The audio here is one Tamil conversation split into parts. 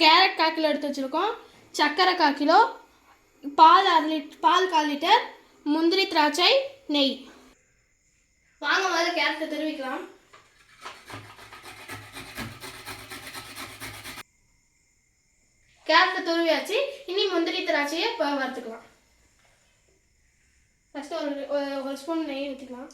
கேரட் 1/4 கிலோ எடுத்து வச்சுருக்கோம். சர்க்கரை 1/4 கிலோ, பால் 1/4 லிட்டர், முந்திரி, திராட்சை, நெய். வாங்க முதல்ல கேரட்டை துருவிக்கலாம். கேரட்டை துருவியாச்சு. இனி முந்திரி திராட்சையை வறுத்துக்கலாம். ஃபஸ்ட்டு ஒரு ஸ்பூன் நெய் ஊற்றிக்கலாம்.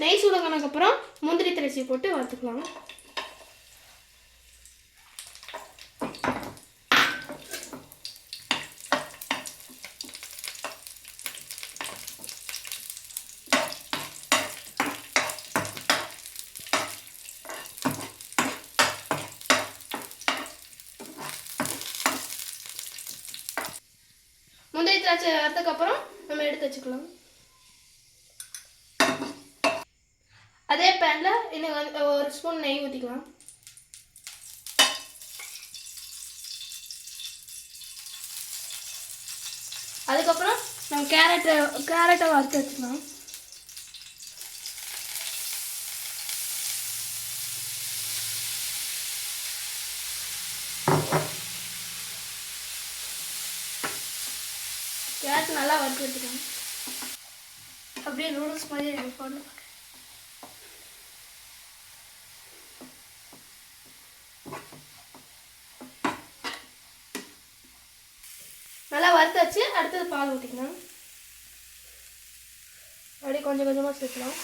நெய் சூடானதுக்கப்புறம் முந்திரி திராட்சையை போட்டு வறுத்துக்கலாம். முந்திரி திராட்சை வறுத்ததுக்கப்புறம் நம்ம எடுத்து வச்சுக்கலாம். அதே பேனில் இன்னும் ஒரு ஸ்பூன் நெய் ஊற்றிக்கலாம். அதுக்கப்புறம் நம்ம கேரட்டை வறுத்து வச்சுக்கலாம். கேரட் நல்லா வறுத்து வச்சுக்கலாம். அப்படியே நூடுல்ஸ் மாதிரி போடணும். நல்லா வறுத்து வச்சு அடுத்தது பால் ஊற்றிக்கலாம். அப்படியே கொஞ்சம் கொஞ்சமாக சேர்க்கலாம்.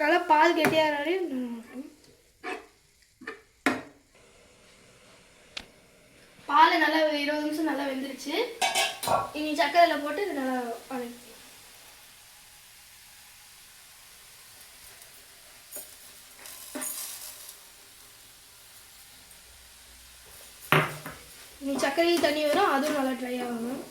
நல்லா பால் கெட்டியாக பால் நல்லா 20 நிமிஷம் நல்லா வெந்துருச்சு. இனி சர்க்கரையில் போட்டு இது நல்லா வதக்கி இனி சர்க்கரையில் தண்ணி வரும், அதுவும் நல்லா ட்ரை ஆகணும்.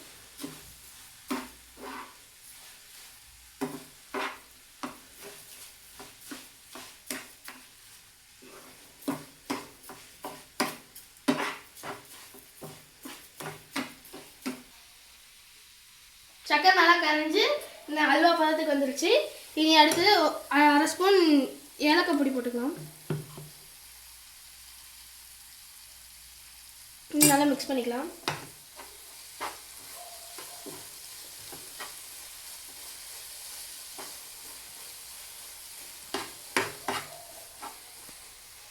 சக்கரை நல்லா கரைஞ்சி இந்த அல்வா பதத்துக்கு வந்துருச்சு. இனி அடுத்தது 1/2 ஸ்பூன் ஏலக்காய் பொடி போட்டுக்கலாம். நல்லா மிக்ஸ் பண்ணிக்கலாம்.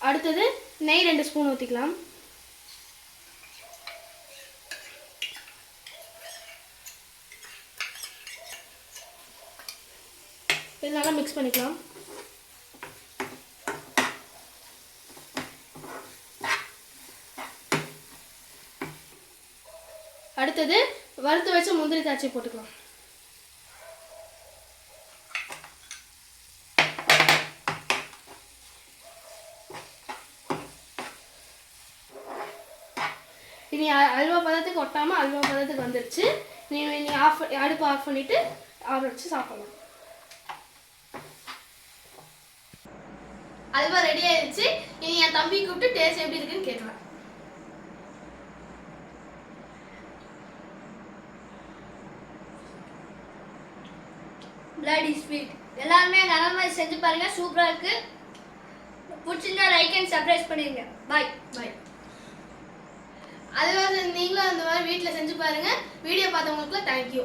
அடுத்தது நெய் 2 ஸ்பூன் ஊற்றிக்கலாம். இது நல்லா மிக்ஸ் பண்ணிக்கலாம். அடுத்தது வறுத்து வச்ச முந்திரி திராட்சை போட்டுக்கலாம். இனி அல்வா பதத்துக்கு ஒட்டாமல் அல்வா பதத்துக்கு வந்துருச்சு. நீ அடுப்பு ஆஃப் பண்ணிவிட்டு ஆற வச்சு சாப்பிடலாம். அல்வா ரெடி ஆயிடுச்சு. இனி என் தம்பி கூப்பிட்டு டேஸ்ட் எப்படி இருக்குன்னு கேட்கலாம். Bloody sweet. எல்லாருமே எங்கள் அண்ணன் மாதிரி செஞ்சு பாருங்க, சூப்பராக இருக்கு. பிடிச்சிருந்தா லைக் அண்ட் சப்ஸ்கிரைப் பண்ணிடுங்க. பாய் பாய். அதுவாக நீங்களும் அந்த மாதிரி வீட்டில் செஞ்சு பாருங்க. வீடியோ பார்த்தவங்களுக்கு தேங்க்யூ.